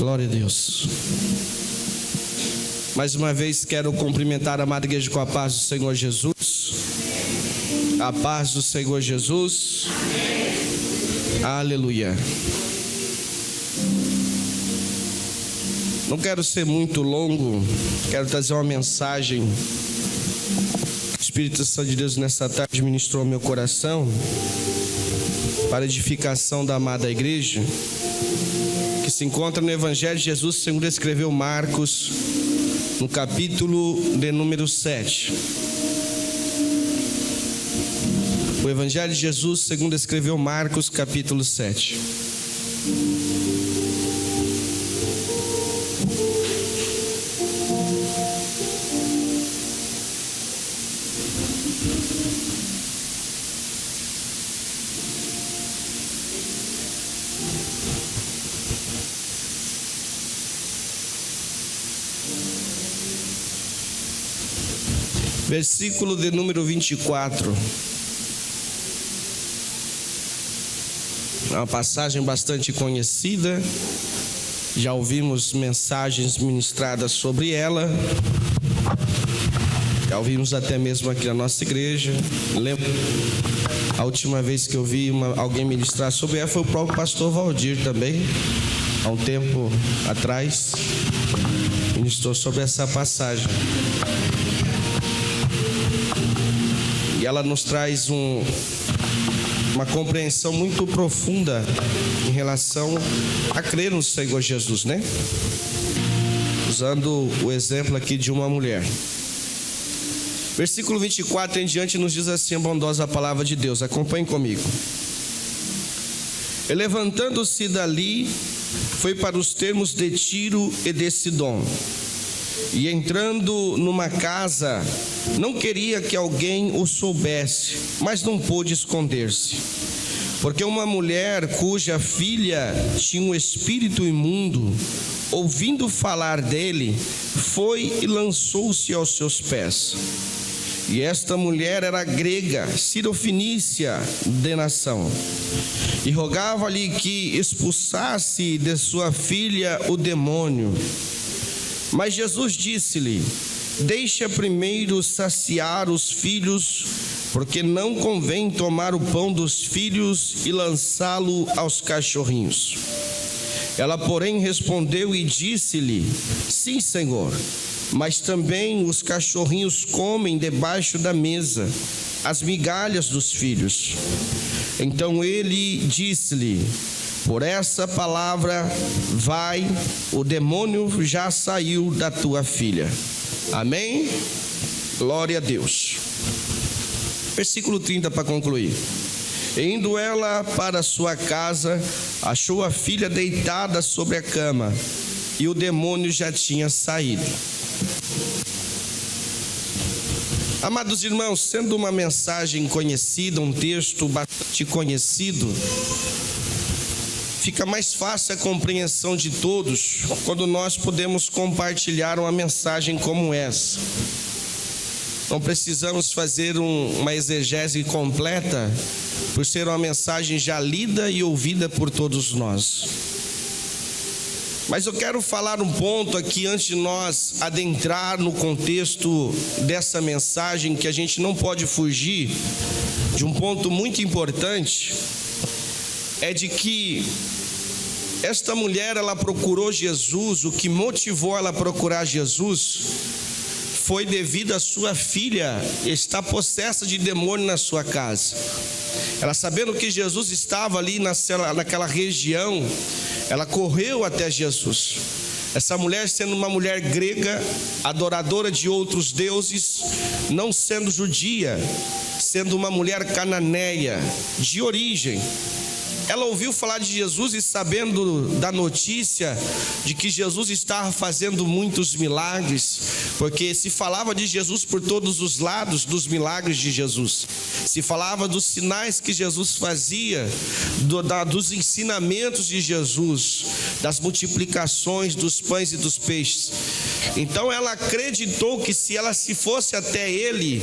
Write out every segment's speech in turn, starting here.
Glória a Deus. Mais uma vez quero cumprimentar a amada igreja com a paz do Senhor Jesus. A paz do Senhor Jesus. Aleluia. Não quero ser muito longo, quero trazer uma mensagem. O Espírito Santo de Deus nessa tarde ministrou ao meu coração para edificação da amada igreja, que se encontra no Evangelho de Jesus segundo escreveu Marcos, no capítulo de número 7. O Evangelho de Jesus segundo escreveu Marcos, capítulo 7. Versículo de número 24. É uma passagem bastante conhecida. Já ouvimos mensagens ministradas sobre ela. Já ouvimos até mesmo aqui na nossa igreja. Lembro, a última vez que eu vi alguém ministrar sobre ela foi o próprio pastor Valdir também, há um tempo atrás, ministrou sobre essa passagem. E ela nos traz uma compreensão muito profunda em relação a crer no Senhor Jesus, né? Usando o exemplo aqui de uma mulher. Versículo 24 em diante nos diz assim a bondosa palavra de Deus. Acompanhe comigo. E levantando-se dali, foi para os termos de Tiro e de Sidom. E entrando numa casa, não queria que alguém o soubesse, mas não pôde esconder-se. Porque uma mulher cuja filha tinha um espírito imundo, ouvindo falar dele, foi e lançou-se aos seus pés. E esta mulher era grega, cirofenícia de nação, e rogava-lhe que expulsasse de sua filha o demônio. Mas Jesus disse-lhe: deixa primeiro saciar os filhos, porque não convém tomar o pão dos filhos e lançá-lo aos cachorrinhos. Ela, porém, respondeu e disse-lhe: sim, Senhor, mas também os cachorrinhos comem debaixo da mesa as migalhas dos filhos. Então ele disse-lhe: por essa palavra, vai, o demônio já saiu da tua filha. Amém? Glória a Deus. Versículo 30 para concluir. Indo ela para sua casa, achou a filha deitada sobre a cama, e o demônio já tinha saído. Amados irmãos, sendo uma mensagem conhecida, um texto bastante conhecido, fica mais fácil a compreensão de todos quando nós podemos compartilhar uma mensagem como essa. Não precisamos fazer uma exegese completa, por ser uma mensagem já lida e ouvida por todos nós. Mas eu quero falar um ponto aqui antes de nós adentrar no contexto dessa mensagem, que a gente não pode fugir de um ponto muito importante. É de que esta mulher, ela procurou Jesus. O que motivou ela a procurar Jesus foi devido a sua filha estar possessa de demônio na sua casa. Ela, sabendo que Jesus estava ali naquela região, ela correu até Jesus. Essa mulher, sendo uma mulher grega, adoradora de outros deuses, não sendo judia, sendo uma mulher cananeia de origem, ela ouviu falar de Jesus, e sabendo da notícia de que Jesus estava fazendo muitos milagres, porque se falava de Jesus por todos os lados, dos milagres de Jesus, se falava dos sinais que Jesus fazia, dos ensinamentos de Jesus, das multiplicações dos pães e dos peixes. Então ela acreditou que se ela se fosse até ele,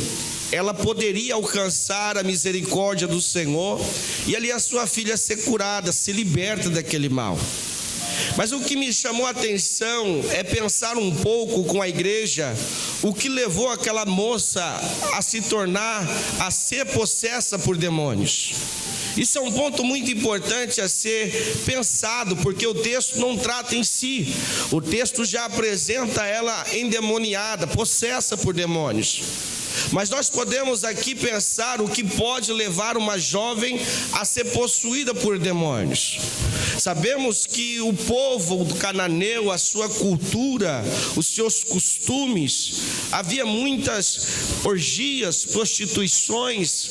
ela poderia alcançar a misericórdia do Senhor, e ali a sua filha ser curada, se liberta daquele mal. Mas o que me chamou a atenção é pensar um pouco com a igreja o que levou aquela moça a ser possessa por demônios. Isso é um ponto muito importante a ser pensado, porque o texto não trata em si. O texto já apresenta ela endemoniada, possessa por demônios. Mas nós podemos aqui pensar o que pode levar uma jovem a ser possuída por demônios. Sabemos que o povo do cananeu, a sua cultura, os seus costumes, havia muitas orgias, prostituições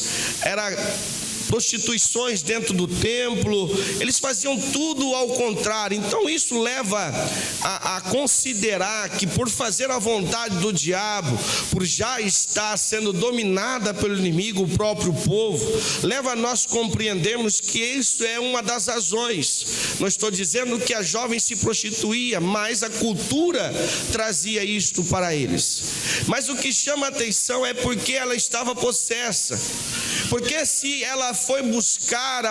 dentro do templo, eles faziam tudo ao contrário. Então isso leva a considerar que por fazer a vontade do diabo, por já estar sendo dominada pelo inimigo, o próprio povo, leva a nós compreendermos que isso é uma das razões. Não estou dizendo que a jovem se prostituía, mas a cultura trazia isto para eles. Mas o que chama a atenção é porque ela estava possessa. Porque se ela foi buscar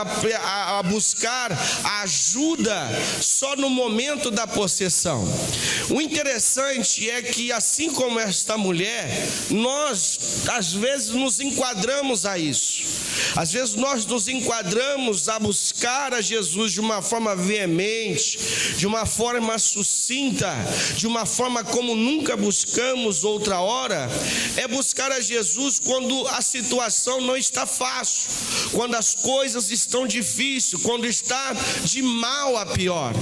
a ajuda só no momento da possessão. O interessante é que, assim como esta mulher, nós às vezes nos enquadramos a isso. Às vezes nós nos enquadramos a buscar a Jesus de uma forma veemente, de uma forma sucinta, de uma forma como nunca buscamos outra hora. É buscar a Jesus quando a situação não está fácil, quando as coisas estão difíceis, quando está de mal a pior.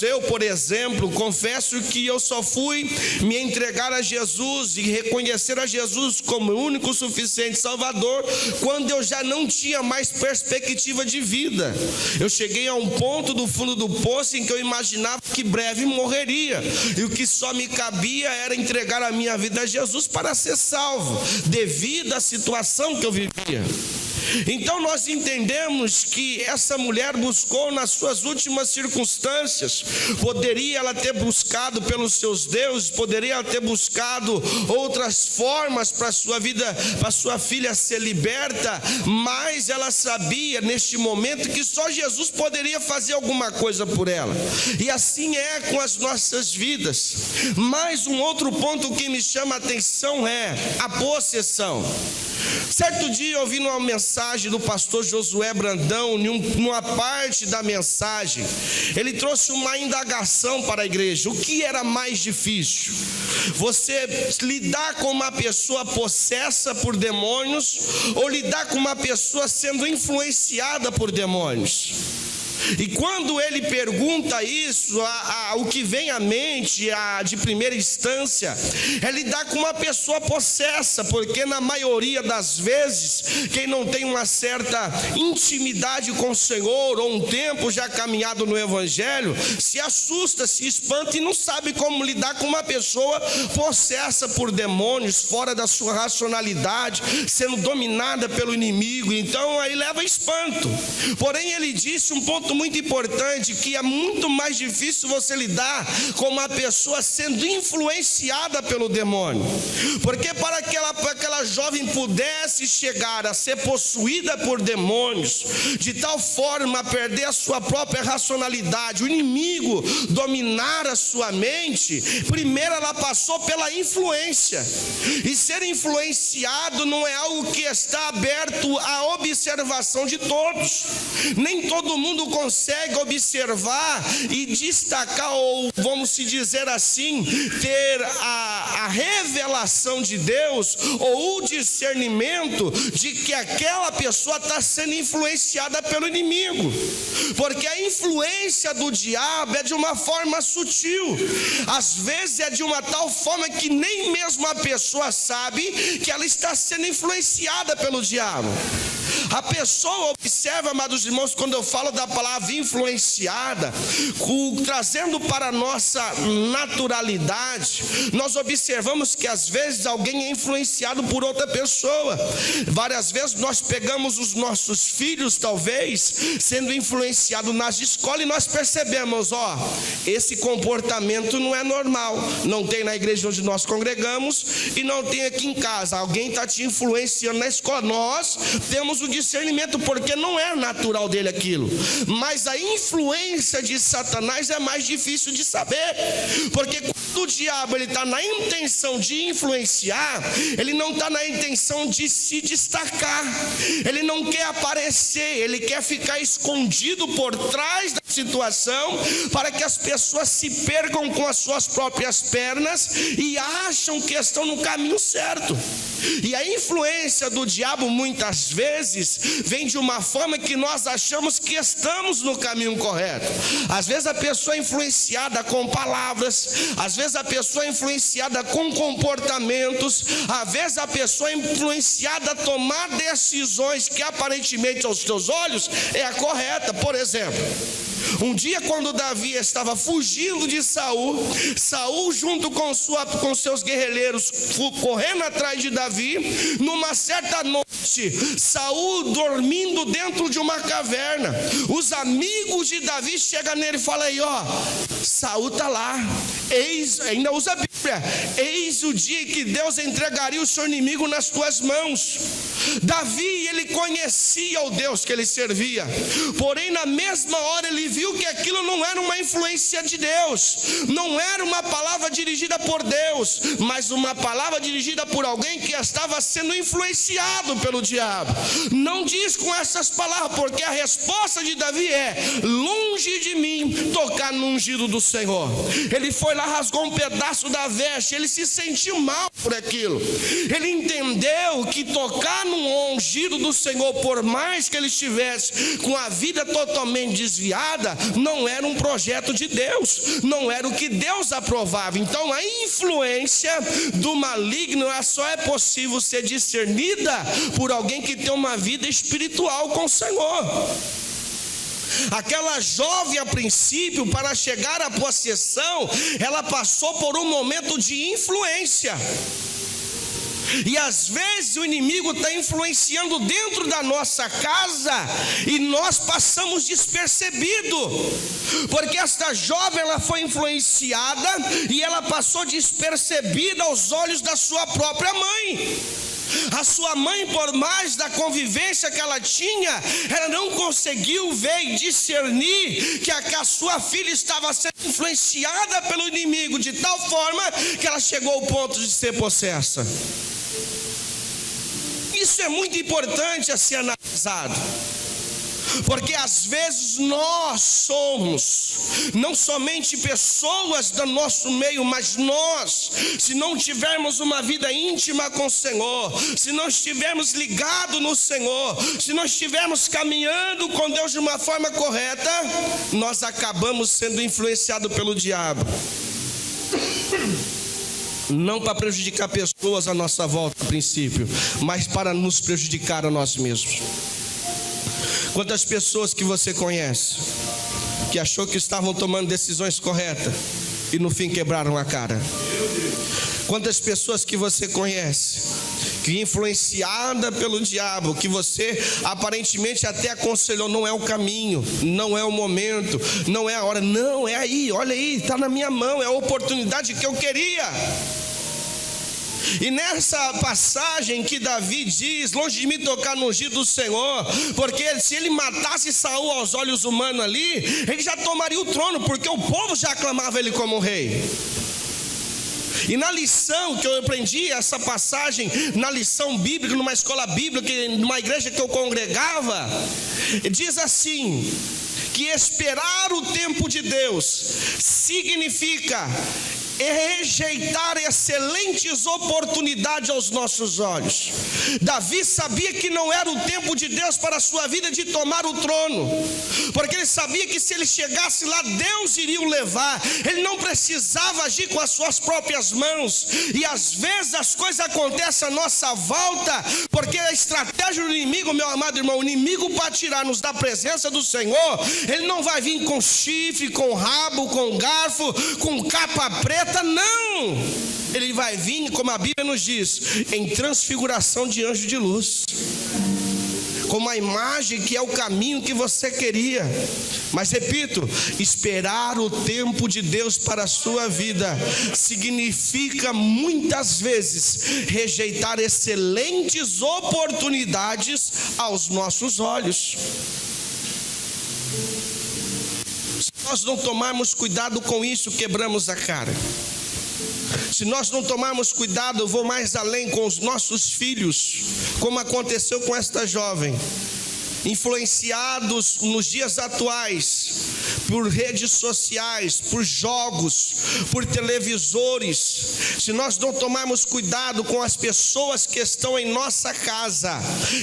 Eu, por exemplo, confesso que eu só fui me entregar a Jesus e reconhecer a Jesus como o único suficiente Salvador quando eu já não tinha mais perspectiva de vida. Eu cheguei a um ponto do fundo do poço em que eu imaginava que breve morreria, e o que só me cabia era entregar a minha vida a Jesus para ser salvo, devido à situação que eu vivia. Então nós entendemos que essa mulher buscou nas suas últimas circunstâncias. Poderia ela ter buscado pelos seus deuses, poderia ela ter buscado outras formas para a sua vida, para a sua filha ser liberta, mas ela sabia neste momento que só Jesus poderia fazer alguma coisa por ela. E assim é com as nossas vidas. Mas um outro ponto que me chama a atenção é a possessão. Certo dia eu ouvi uma mensagem do pastor Josué Brandão, numa parte da mensagem, ele trouxe uma indagação para a igreja. O que era mais difícil? Você lidar com uma pessoa possessa por demônios ou lidar com uma pessoa sendo influenciada por demônios? E quando ele pergunta isso, o que vem à mente, de primeira instância, é lidar com uma pessoa possessa, porque na maioria das vezes, quem não tem uma certa intimidade com o Senhor, ou um tempo já caminhado no Evangelho, se assusta, se espanta e não sabe como lidar com uma pessoa possessa por demônios, fora da sua racionalidade, sendo dominada pelo inimigo. Então aí leva espanto. Porém ele disse um ponto muito importante, que é muito mais difícil você lidar com uma pessoa sendo influenciada pelo demônio, porque para que aquela jovem pudesse chegar a ser possuída por demônios, de tal forma a perder a sua própria racionalidade, o inimigo dominar a sua mente, primeiro ela passou pela influência, e ser influenciado não é algo que está aberto à observação de todos. Nem todo mundo consegue observar e destacar, ou vamos se dizer assim, ter a revelação de Deus ou o discernimento de que aquela pessoa está sendo influenciada pelo inimigo, porque a influência do diabo é de uma forma sutil, às vezes é de uma tal forma que nem mesmo a pessoa sabe que ela está sendo influenciada pelo diabo. A pessoa observa, amados irmãos, quando eu falo da palavra influenciada, trazendo para a nossa naturalidade, nós observamos que às vezes alguém é influenciado por outra pessoa. Várias vezes nós pegamos os nossos filhos, talvez, sendo influenciados nas escolas, e nós percebemos, esse comportamento não é normal, não tem na igreja onde nós congregamos e não tem aqui em casa. Alguém está te influenciando na escola. Nós temos o discernimento, porque não é natural dele aquilo. Mas a influência de Satanás é mais difícil de saber, porque quando o diabo ele está na intenção de influenciar, ele não está na intenção de se destacar, ele não quer aparecer, ele quer ficar escondido por trás da situação, para que as pessoas se percam com as suas próprias pernas e acham que estão no caminho certo. E a influência do diabo muitas vezes vem de uma forma que nós achamos que estamos no caminho correto. Às vezes a pessoa é influenciada com palavras, às vezes a pessoa é influenciada com comportamentos, às vezes a pessoa é influenciada a tomar decisões que aparentemente aos teus olhos é a correta. Por exemplo, um dia quando Davi estava fugindo de Saul, Saul junto com seus guerreiros correndo atrás de Davi, numa certa noite, Saul dormindo dentro de uma caverna, os amigos de Davi chegam nele e falam aí, ó, Saul está lá, ainda usa a Bíblia, eis o dia que Deus entregaria o seu inimigo nas tuas mãos. Davi, ele conhecia o Deus que ele servia, porém na mesma hora ele viu que aquilo não era uma influência de Deus, não era uma palavra dirigida por Deus, mas uma palavra dirigida por alguém que estava sendo influenciado pelo diabo. Não diz com essas palavras, porque a resposta de Davi é: longe de mim tocar no ungido do Senhor. Ele foi lá, rasgou um pedaço da veste, ele se sentiu mal por aquilo, ele entendeu que tocar no ungido do Senhor, por mais que ele estivesse com a vida totalmente desviada, não era um projeto de Deus, não era o que Deus aprovava. Então a influência do maligno só é possível ser discernida por alguém que tem uma vida espiritual com o Senhor. Aquela jovem, a princípio, para chegar à possessão, ela passou por um momento de influência. E às vezes o inimigo está influenciando dentro da nossa casa e nós passamos despercebido, porque esta jovem ela foi influenciada e ela passou despercebida aos olhos da sua própria mãe. A sua mãe, por mais da convivência que ela tinha, ela não conseguiu ver e discernir que a sua filha estava sendo influenciada pelo inimigo de tal forma que ela chegou ao ponto de ser possessa. Isso é muito importante a ser analisado, porque às vezes nós somos não somente pessoas do nosso meio, mas nós, se não tivermos uma vida íntima com o Senhor, se não estivermos ligados no Senhor, se não estivermos caminhando com Deus de uma forma correta, nós acabamos sendo influenciados pelo diabo. Não para prejudicar pessoas à nossa volta, a princípio, mas para nos prejudicar a nós mesmos. Quantas pessoas que você conhece que achou que estavam tomando decisões corretas e no fim quebraram a cara? Quantas pessoas que você conhece que, influenciada pelo diabo, que você aparentemente até aconselhou, não é o caminho, não é o momento, não é a hora, não, é aí, olha aí, está na minha mão, é a oportunidade que eu queria. E nessa passagem que Davi diz, longe de mim tocar no ungido do Senhor, porque se ele matasse Saul aos olhos humanos ali, ele já tomaria o trono, porque o povo já aclamava ele como rei. E na lição que eu aprendi, essa passagem, na lição bíblica, numa escola bíblica, numa igreja que eu congregava, diz assim, que esperar o tempo de Deus significa rejeitar excelentes oportunidades aos nossos olhos. Davi sabia que não era o tempo de Deus para a sua vida de tomar o trono, porque ele sabia que se ele chegasse lá, Deus iria o levar. Ele não precisava agir com as suas próprias mãos. E às vezes as coisas acontecem à nossa volta, porque a estratégia do inimigo, meu amado irmão, o inimigo para tirar-nos da presença do Senhor, ele não vai vir com chifre, com rabo, com garfo, com capa preta. Não, ele vai vir, como a Bíblia nos diz, em transfiguração de anjo de luz. com uma imagem que é o caminho que você queria. Mas repito, esperar o tempo de Deus para a sua vida significa muitas vezes rejeitar excelentes oportunidades aos nossos olhos. Se nós não tomarmos cuidado com isso, quebramos a cara. Se nós não tomarmos cuidado, eu vou mais além com os nossos filhos, como aconteceu com esta jovem, influenciados nos dias atuais por redes sociais, por jogos, por televisores. Se nós não tomarmos cuidado com as pessoas que estão em nossa casa,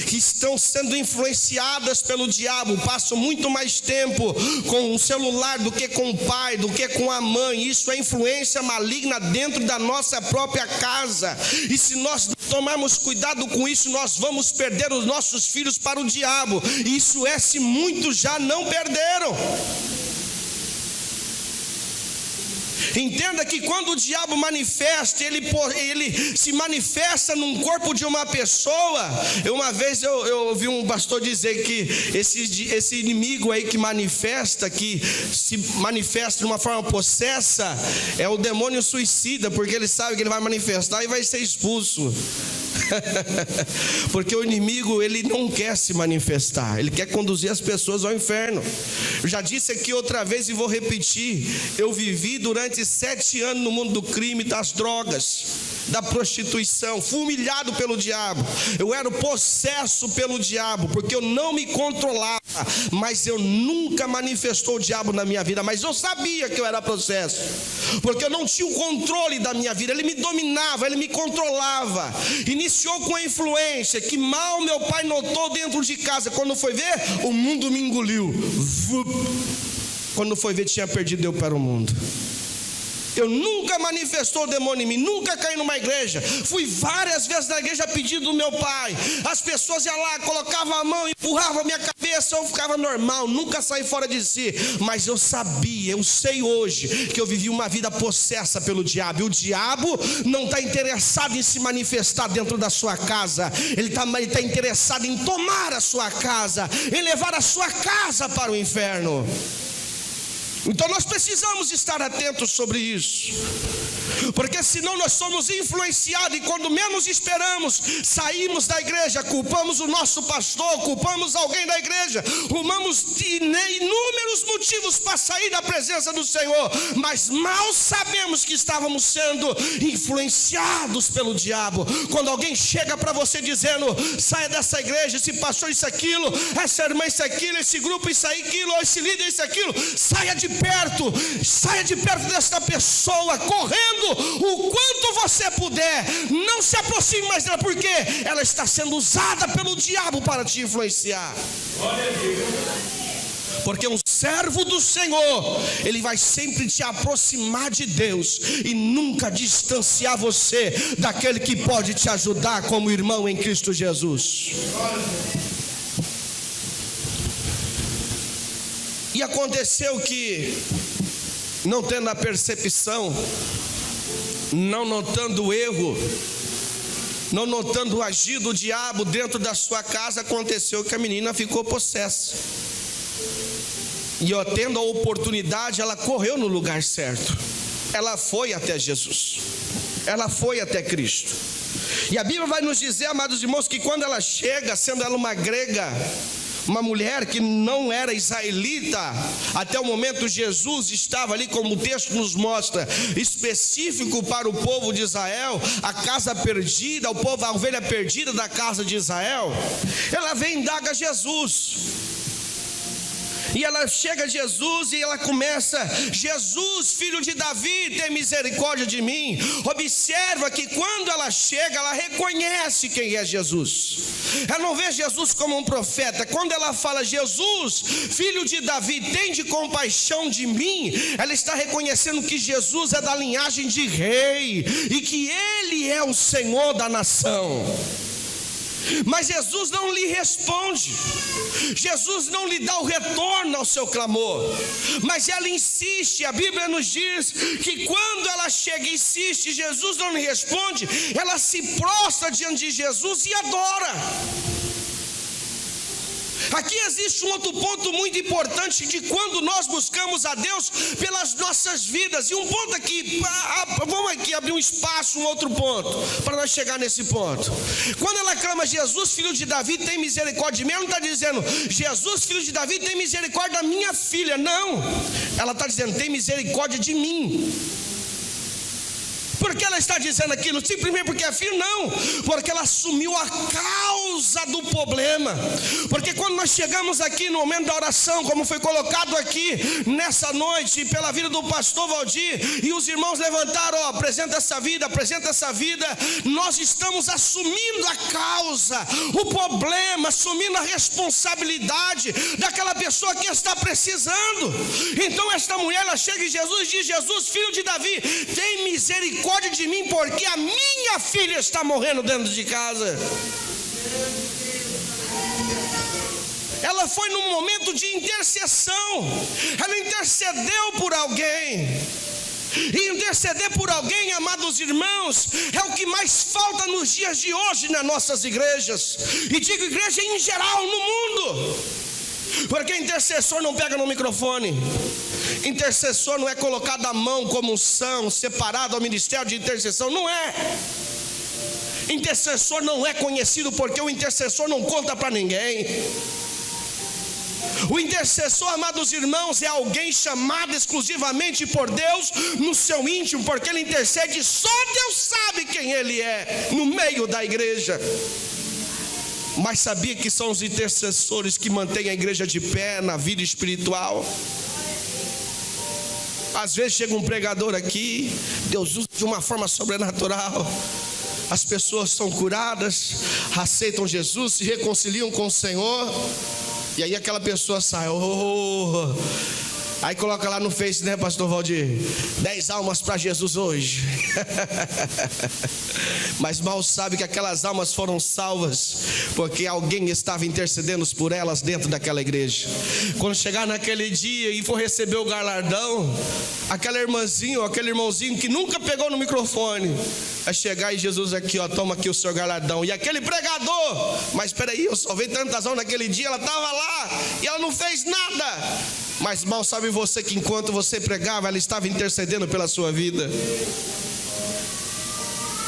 que estão sendo influenciadas pelo diabo, passam muito mais tempo com o celular do que com o pai, do que com a mãe. Isso é influência maligna dentro da nossa própria casa. E se nós não tomarmos cuidado com isso, nós vamos perder os nossos filhos para o diabo. Isso é se muitos já não perderam. Entenda que quando o diabo manifesta, ele se manifesta num corpo de uma pessoa. Uma vez eu ouvi um pastor dizer que esse inimigo aí que se manifesta de uma forma possessa, é o demônio suicida, porque ele sabe que ele vai manifestar e vai ser expulso. Porque o inimigo, ele não quer se manifestar, ele quer conduzir as pessoas ao inferno. Eu já disse aqui outra vez e vou repetir: eu vivi durante 7 anos no mundo do crime, das drogas, da prostituição, fui humilhado pelo diabo. Eu era possesso pelo diabo, porque eu não me controlava. Mas eu nunca manifestou o diabo na minha vida, mas eu sabia que eu era possesso, porque eu não tinha o controle da minha vida. Ele me dominava, ele me controlava. Iniciou com a influência que mal meu pai notou dentro de casa. Quando foi ver, o mundo me engoliu. Quando foi ver, tinha perdido eu para o mundo. Eu nunca manifestou o demônio em mim, nunca caí numa igreja. Fui várias vezes na igreja a pedido do meu pai. As pessoas iam lá, colocavam a mão, empurravam a minha cabeça, eu ficava normal, nunca saí fora de si. Mas eu sabia, eu sei hoje que eu vivi uma vida possessa pelo diabo. E o diabo não está interessado em se manifestar dentro da sua casa. Ele está interessado em tomar a sua casa, em levar a sua casa para o inferno. Então nós precisamos estar atentos sobre isso, porque senão nós somos influenciados e quando menos esperamos, saímos da igreja, culpamos o nosso pastor, culpamos alguém da igreja, arrumamos inúmeros motivos para sair da presença do Senhor, mas mal sabemos que estávamos sendo influenciados pelo diabo. Quando alguém chega para você dizendo: saia dessa igreja, esse pastor isso, aquilo, essa irmã isso, aquilo, esse grupo isso, aquilo, esse líder isso, aquilo, saia de perto desta pessoa, correndo o quanto você puder. Não se aproxime mais dela, porque ela está sendo usada pelo diabo para te influenciar. Porque um servo do Senhor, ele vai sempre te aproximar de Deus e nunca distanciar você daquele que pode te ajudar como irmão em Cristo Jesus. E aconteceu que, não tendo a percepção, não notando o erro, não notando o agir do diabo dentro da sua casa, aconteceu que a menina ficou possessa. E tendo a oportunidade, ela correu no lugar certo. Ela foi até Jesus, ela foi até Cristo. E a Bíblia vai nos dizer, amados irmãos, que quando ela chega, sendo ela uma grega, uma mulher que não era israelita, até o momento Jesus estava ali, como o texto nos mostra, específico para o povo de Israel, a casa perdida, a ovelha perdida da casa de Israel. Ela vem e indaga Jesus. E ela chega a Jesus e ela começa: Jesus, filho de Davi, tem misericórdia de mim. Observa que quando ela chega, ela reconhece quem é Jesus. Ela não vê Jesus como um profeta. Quando ela fala: Jesus, filho de Davi, tem de compaixão de mim, ela está reconhecendo que Jesus é da linhagem de rei e que Ele é o Senhor da nação. Mas Jesus não lhe responde, Jesus não lhe dá o retorno ao seu clamor, mas ela insiste. A Bíblia nos diz que quando ela chega e insiste, Jesus não lhe responde, ela se prostra diante de Jesus e adora. Aqui existe um outro ponto muito importante de quando nós buscamos a Deus pelas nossas vidas. E um ponto aqui, vamos aqui abrir um espaço, um outro ponto, para nós chegar nesse ponto. Quando ela clama, Jesus, filho de Davi, tem misericórdia de mim, ela não está dizendo, Jesus, filho de Davi, tem misericórdia da minha filha. Não, ela está dizendo, tem misericórdia de mim. Por que ela está dizendo aquilo? Simplesmente porque é filho? Não, porque ela assumiu a causa do problema. Porque quando nós chegamos aqui no momento da oração, como foi colocado aqui nessa noite pela vida do pastor Valdir, e os irmãos levantaram, ó, apresenta essa vida, nós estamos assumindo a causa, o problema, assumindo a responsabilidade daquela pessoa que está precisando. Então esta mulher, ela chega em Jesus e diz, Jesus, filho de Davi, tem misericórdia de mim, porque a minha filha está morrendo dentro de casa. Ela foi num momento de intercessão, ela intercedeu por alguém. E interceder por alguém, amados irmãos, é o que mais falta nos dias de hoje nas nossas igrejas. E digo igreja em geral no mundo, porque intercessor não pega no microfone. Intercessor não é colocado à mão como unção, separado ao ministério de intercessão, não é. Intercessor não é conhecido porque o intercessor não conta para ninguém. O intercessor, amados irmãos, é alguém chamado exclusivamente por Deus no seu íntimo, porque ele intercede, só Deus sabe quem ele é no meio da igreja. Mas sabia que são os intercessores que mantêm a igreja de pé na vida espiritual? Às vezes chega um pregador aqui, Deus usa de uma forma sobrenatural, as pessoas são curadas, aceitam Jesus, se reconciliam com o Senhor, e aí aquela pessoa sai, aí coloca lá no Face, né, pastor Valdir, 10 almas para Jesus hoje. Mas mal sabe que aquelas almas foram salvas porque alguém estava intercedendo por elas dentro daquela igreja. Quando chegar naquele dia e for receber o galardão, aquela irmãzinha ou aquele irmãozinho que nunca pegou no microfone vai chegar e Jesus aqui, ó, toma aqui o seu galardão. E aquele pregador, mas espera aí, eu só vi tantas almas naquele dia, ela estava lá e ela não fez nada. Mas mal sabe você que enquanto você pregava, ela estava intercedendo pela sua vida.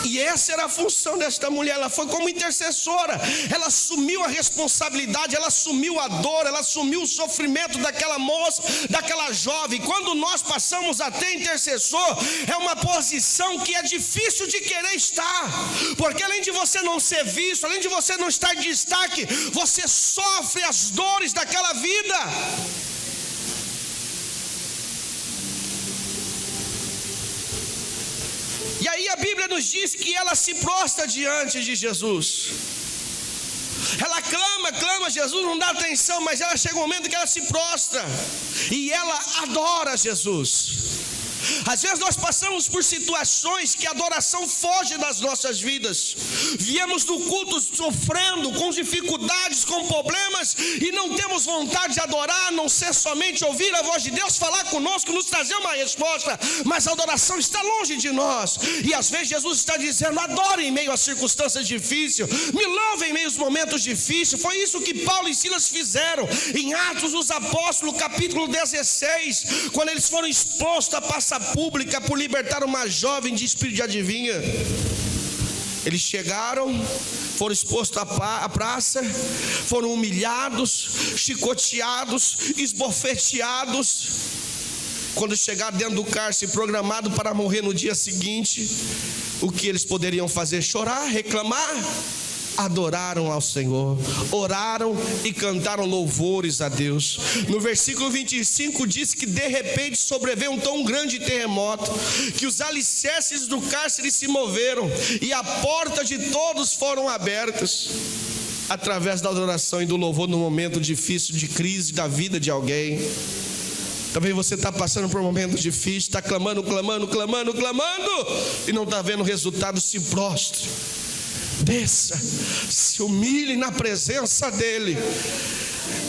E essa era a função desta mulher, ela foi como intercessora, ela assumiu a responsabilidade, ela assumiu a dor, ela assumiu o sofrimento daquela moça, daquela jovem. Quando nós passamos a ter intercessor, é uma posição que é difícil de querer estar, porque além de você não ser visto, além de você não estar em destaque, você sofre as dores daquela vida. E aí a Bíblia nos diz que ela se prostra diante de Jesus. Ela clama, Jesus não dá atenção, mas ela chega um momento que ela se prostra e ela adora Jesus. Às vezes nós passamos por situações que a adoração foge das nossas vidas. Viemos do culto sofrendo, com dificuldades, com problemas, e não temos vontade de adorar, a não ser somente ouvir a voz de Deus falar conosco, nos trazer uma resposta. Mas a adoração está longe de nós. E às vezes Jesus está dizendo, adore em meio a circunstâncias difíceis, me louve em meio aos momentos difíceis. Foi isso que Paulo e Silas fizeram em Atos dos Apóstolos, capítulo 16, quando eles foram expostos a passar pública por libertar uma jovem de espírito de adivinha. Eles chegaram, foram expostos à praça, foram humilhados, chicoteados, esbofeteados. Quando chegaram dentro do cárcere, programado para morrer no dia seguinte, o que eles poderiam fazer? Chorar, reclamar? Adoraram ao Senhor, oraram e cantaram louvores a Deus. No versículo 25 diz que de repente sobreveio um tão grande terremoto que os alicerces do cárcere se moveram e a porta de todos foram abertas. Através da adoração e do louvor no momento difícil de crise da vida de alguém. Talvez você está passando por um momento difícil, está clamando e não está vendo resultado. Se prostre, desça, se humilhe na presença dele,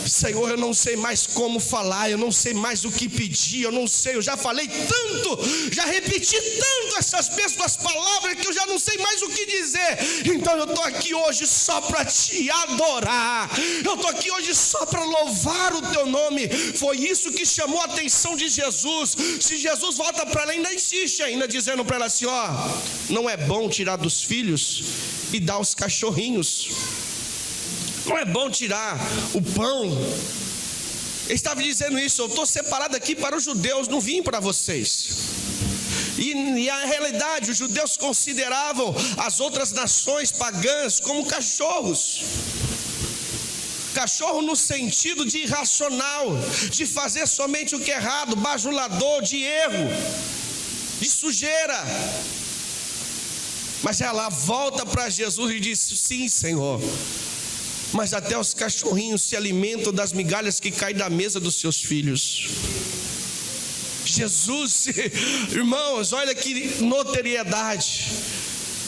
Senhor, eu não sei mais como falar, eu não sei mais o que pedir, eu não sei, eu já falei tanto, já repeti tanto essas mesmas palavras que eu já não sei mais o que dizer. Então eu estou aqui hoje só para te adorar, eu estou aqui hoje só para louvar o teu nome. Foi isso que chamou a atenção de Jesus. Se Jesus volta para ela, ainda insiste, ainda dizendo para ela assim: ó, não é bom tirar dos filhos e dar aos cachorrinhos. Não é bom tirar o pão. Ele estava dizendo isso: eu estou separado aqui para os judeus, não vim para vocês. E a realidade, os judeus consideravam as outras nações pagãs como cachorros. Cachorro no sentido de irracional, de fazer somente o que é errado, bajulador, de erro, de sujeira. Mas ela volta para Jesus e diz: sim, Senhor, mas até os cachorrinhos se alimentam das migalhas que caem da mesa dos seus filhos. Jesus, irmãos, olha que notoriedade.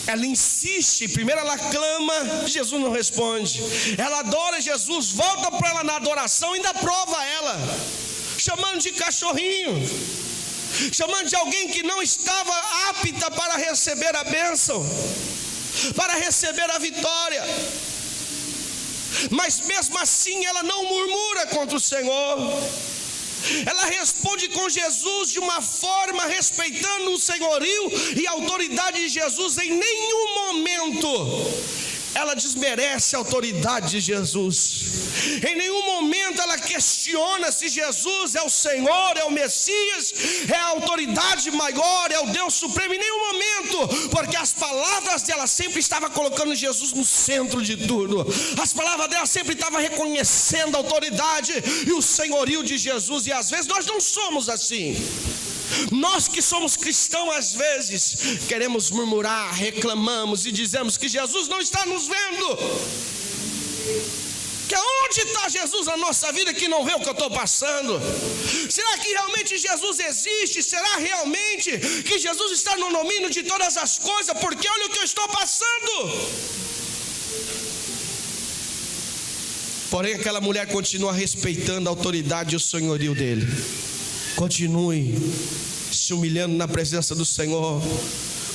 Ela insiste, primeiro ela clama, Jesus não responde. Ela adora Jesus, volta para ela na adoração, ainda prova ela, chamando de cachorrinho, chamando de alguém que não estava apta para receber a bênção, para receber a vitória. Mas mesmo assim ela não murmura contra o Senhor. Ela responde com Jesus de uma forma respeitando o senhorio e a autoridade de Jesus. Em nenhum momento ela desmerece a autoridade de Jesus. Em nenhum momento ela questiona se Jesus é o Senhor, é o Messias, é a autoridade maior, é o Deus Supremo. Em nenhum momento, porque as palavras dela sempre estavam colocando Jesus no centro de tudo. As palavras dela sempre estavam reconhecendo a autoridade e o senhorio de Jesus. E às vezes nós não somos assim. Nós que somos cristãos, às vezes queremos murmurar, reclamamos e dizemos que Jesus não está nos vendo. Que onde está Jesus na nossa vida que não vê o que eu estou passando? Será que realmente Jesus existe? Será realmente que Jesus está no domínio de todas as coisas? Porque olha o que eu estou passando. Porém aquela mulher continua respeitando a autoridade e o senhorio dele. Continue se humilhando na presença do Senhor.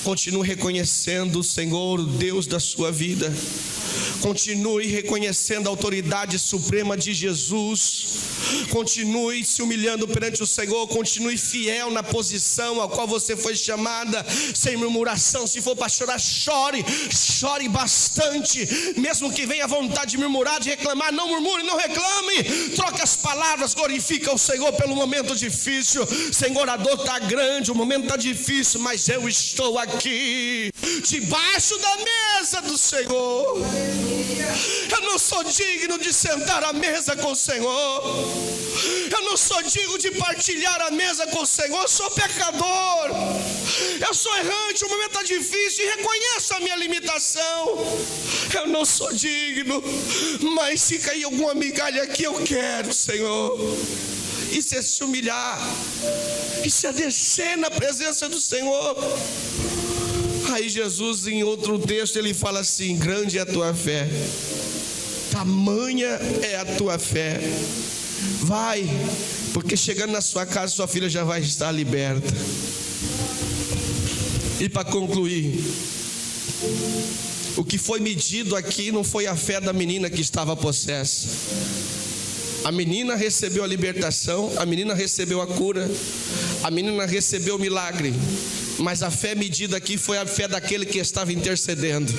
Continue reconhecendo o Senhor, o Deus da sua vida. Continue reconhecendo a autoridade suprema de Jesus. Continue se humilhando perante o Senhor. Continue fiel na posição a qual você foi chamada, sem murmuração. Se for para chorar, chore, chore bastante. Mesmo que venha a vontade de murmurar, de reclamar, não murmure, não reclame. Troque as palavras, glorifica o Senhor pelo momento difícil. Senhor, a dor está grande, o momento está difícil, mas eu estou aqui, debaixo da mesa do Senhor. Eu não sou digno de sentar à mesa com o Senhor. Eu não sou digno de partilhar a mesa com o Senhor. Eu sou pecador, eu sou errante, o momento está difícil e reconheço a minha limitação. Eu não sou digno, mas se cair alguma migalha aqui, eu quero, Senhor. Isso é se humilhar, isso é descer na presença do Senhor. Aí Jesus, em outro texto, ele fala assim: grande é a tua fé, tamanha é a tua fé. Vai, porque chegando na sua casa, sua filha já vai estar liberta. E para concluir, o que foi medido aqui não foi a fé da menina que estava possessa. A menina recebeu a libertação, a menina recebeu a cura, a menina recebeu o milagre. Mas a fé medida aqui foi a fé daquele que estava intercedendo.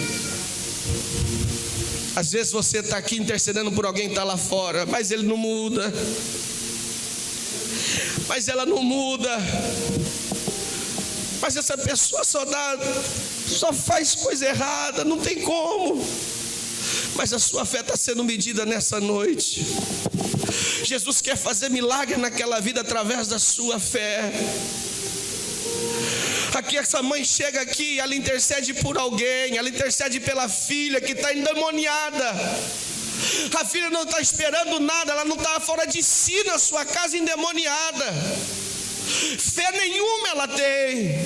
Às vezes você está aqui intercedendo por alguém que está lá fora, mas ele não muda, mas ela não muda, mas essa pessoa só faz coisa errada, não tem como. Mas a sua fé está sendo medida nessa noite. Jesus quer fazer milagre naquela vida através da sua fé. Aqui essa mãe chega aqui, ela intercede por alguém, ela intercede pela filha que está endemoniada. A filha não está esperando nada, ela não está fora de si na sua casa endemoniada. Fé nenhuma ela tem,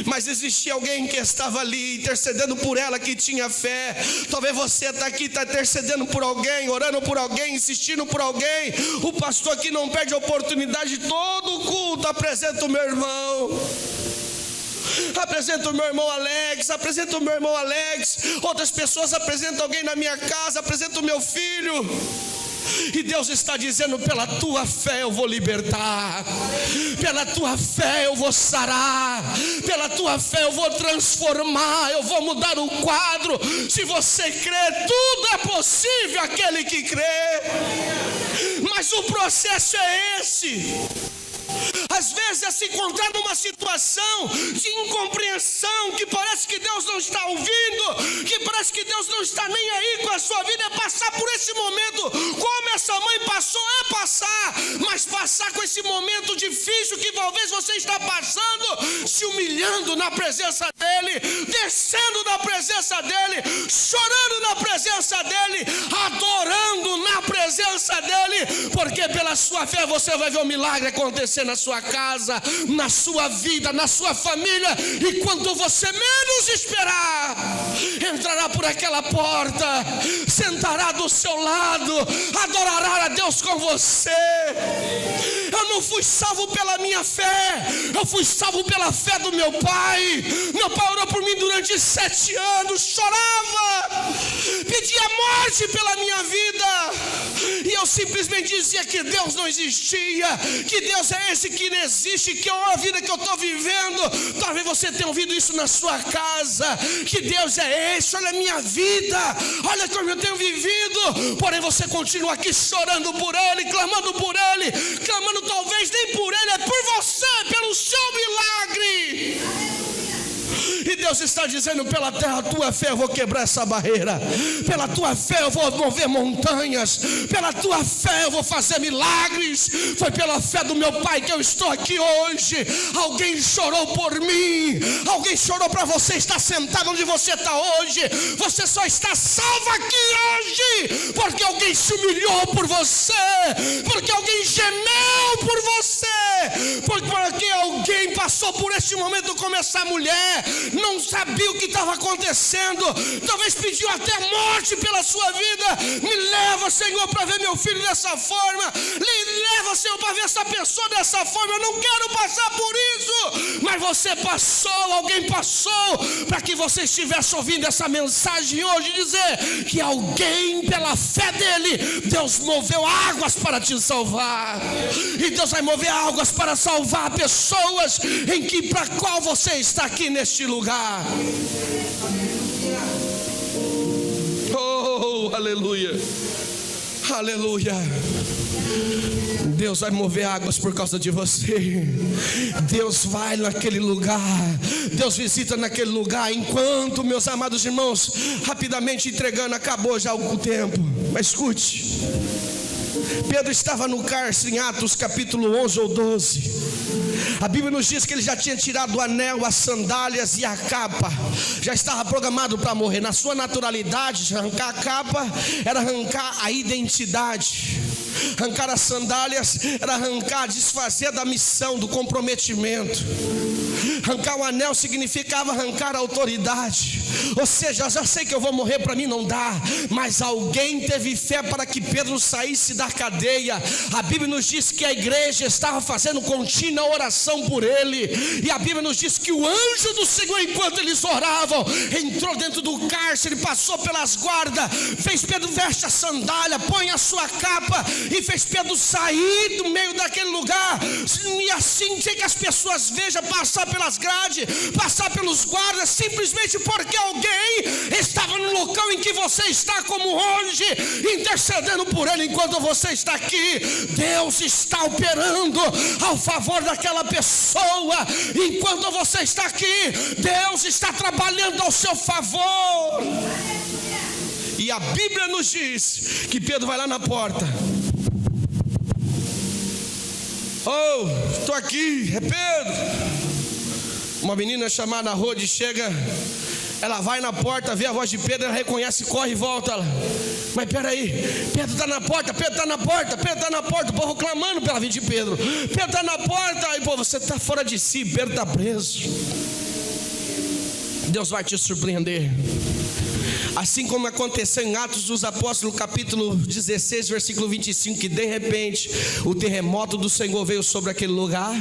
mas existia alguém que estava ali intercedendo por ela, que tinha fé. Talvez você está aqui, está intercedendo por alguém, orando por alguém, insistindo por alguém. O pastor aqui não perde a oportunidade, todo o culto apresenta o meu irmão, apresenta o meu irmão Alex, apresenta o meu irmão Alex. Outras pessoas apresentam alguém na minha casa, apresenta o meu filho. E Deus está dizendo: pela tua fé eu vou libertar, pela tua fé eu vou sarar, pela tua fé eu vou transformar, eu vou mudar o quadro. Se você crê, tudo é possível aquele que crê. Mas o processo é esse. Às vezes é se encontrar numa situação de incompreensão, que parece que Deus não está ouvindo, que parece que Deus não está nem aí com a sua vida. É passar por esse momento, como essa mãe passou, é passar, mas passar com esse momento difícil que talvez você está passando, se humilhando na presença dEle, descendo na presença dEle, chorando na presença dEle, adorando na presença dEle, porque pela sua fé você vai ver o milagre acontecer na sua casa, na sua vida, na sua família. E quando você menos esperar, entrará por aquela porta, sentará do seu lado, adorará a Deus com você. Eu não fui salvo pela minha fé, eu fui salvo pela fé do meu pai. Meu pai orou por mim durante 7 anos, chorava, pedia morte pela minha vida, e eu simplesmente dizia que Deus não existia, que Deus é esse que não existe, que é a vida que eu estou vivendo. Talvez você tenha ouvido isso na sua casa, que Deus é esse, olha a minha vida, olha como eu tenho vivido. Porém você continua aqui chorando por Ele, clamando por Ele, clamando talvez nem por Ele, é por você, pelo seu milagre. E Deus está dizendo: pela tua fé eu vou quebrar essa barreira, pela tua fé eu vou mover montanhas, pela tua fé eu vou fazer milagres. Foi pela fé do meu pai que eu estou aqui hoje. Alguém chorou por mim, alguém chorou para você estar sentado onde você está hoje. Você só está salvo aqui hoje porque alguém se humilhou por você, porque alguém gemeu por você, porque alguém passou por este momento como essa mulher. Não sabia o que estava acontecendo, talvez pediu até morte pela sua vida. Me leva, Senhor, para ver meu filho dessa forma, me leva, Senhor, para ver essa pessoa dessa forma. Eu não quero passar por isso, mas você passou, alguém passou, para que você estivesse ouvindo essa mensagem hoje, dizer que alguém, pela fé dele, Deus moveu águas para te salvar. E Deus vai mover águas para salvar pessoas para qual você está aqui neste lugar. Oh, aleluia, aleluia. Deus vai mover águas por causa de você. Deus vai naquele lugar, Deus visita naquele lugar. Enquanto, meus amados irmãos, rapidamente entregando, acabou já o tempo, mas escute. Pedro estava no cárcere em Atos capítulo 11 ou 12. A Bíblia nos diz que ele já tinha tirado o anel, as sandálias e a capa. Já estava programado para morrer. Na sua naturalidade, arrancar a capa era arrancar a identidade. Arrancar as sandálias era arrancar, desfazer da missão, do comprometimento. Arrancar o anel significava arrancar a autoridade. Ou seja, eu já sei que eu vou morrer, para mim não dá. Mas alguém teve fé para que Pedro saísse da cadeia. A Bíblia nos diz que a igreja estava fazendo contínua oração por ele. E a Bíblia nos diz que o anjo do Senhor, enquanto eles oravam, entrou dentro do cárcere, passou pelas guardas, fez Pedro veste a sandália, põe a sua capa, e fez Pedro sair do meio daquele lugar. E assim, sem que as pessoas vejam, passar pelas grades, passar pelos guardas, simplesmente porque alguém estava no local em que você está, como hoje, intercedendo por ele. Enquanto você está aqui, Deus está operando ao favor daquela pessoa. Enquanto você está aqui, Deus está trabalhando ao seu favor. E a Bíblia nos diz que Pedro vai lá na porta. Oh, estou aqui, é Pedro. Uma menina chamada Rode chega Ela vai na porta, vê a voz de Pedro, ela reconhece, corre e volta. Mas peraí, Pedro está na porta, Pedro está na porta, Pedro está na porta. O povo clamando pela vinda de Pedro. Pedro está na porta. E pô, você está fora de si, Pedro está preso. Deus vai te surpreender. Assim como aconteceu em Atos dos Apóstolos, capítulo 16, versículo 25, que de repente o terremoto do Senhor veio sobre aquele lugar.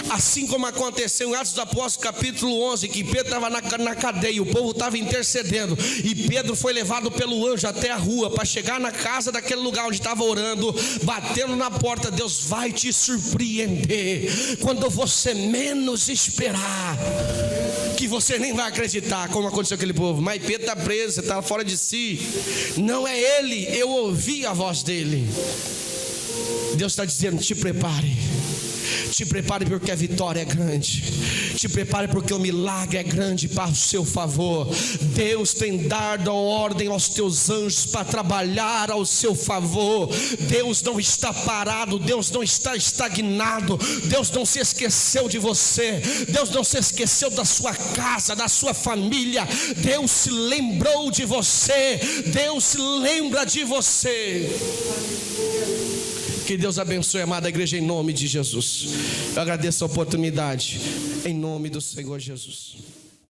Assim como aconteceu em Atos dos Apóstolos, capítulo 11, que Pedro estava na cadeia, o povo estava intercedendo, e Pedro foi levado pelo anjo até a rua, para chegar na casa daquele lugar onde estava orando, batendo na porta. Deus vai te surpreender, quando você menos esperar, que você nem vai acreditar, como aconteceu com aquele povo. Mas Pedro está preso, você está fora de si. Não é ele, eu ouvi a voz dele. Deus está dizendo: te prepare. Te prepare porque a vitória é grande. Te prepare porque o milagre é grande para o seu favor. Deus tem dado ordem aos teus anjos para trabalhar ao seu favor. Deus não está parado, Deus não está estagnado. Deus não se esqueceu de você. Deus não se esqueceu da sua casa, da sua família. Deus se lembrou de você. Deus se lembra de você. Que Deus abençoe a amada igreja, em nome de Jesus. Eu agradeço a oportunidade, em nome do Senhor Jesus.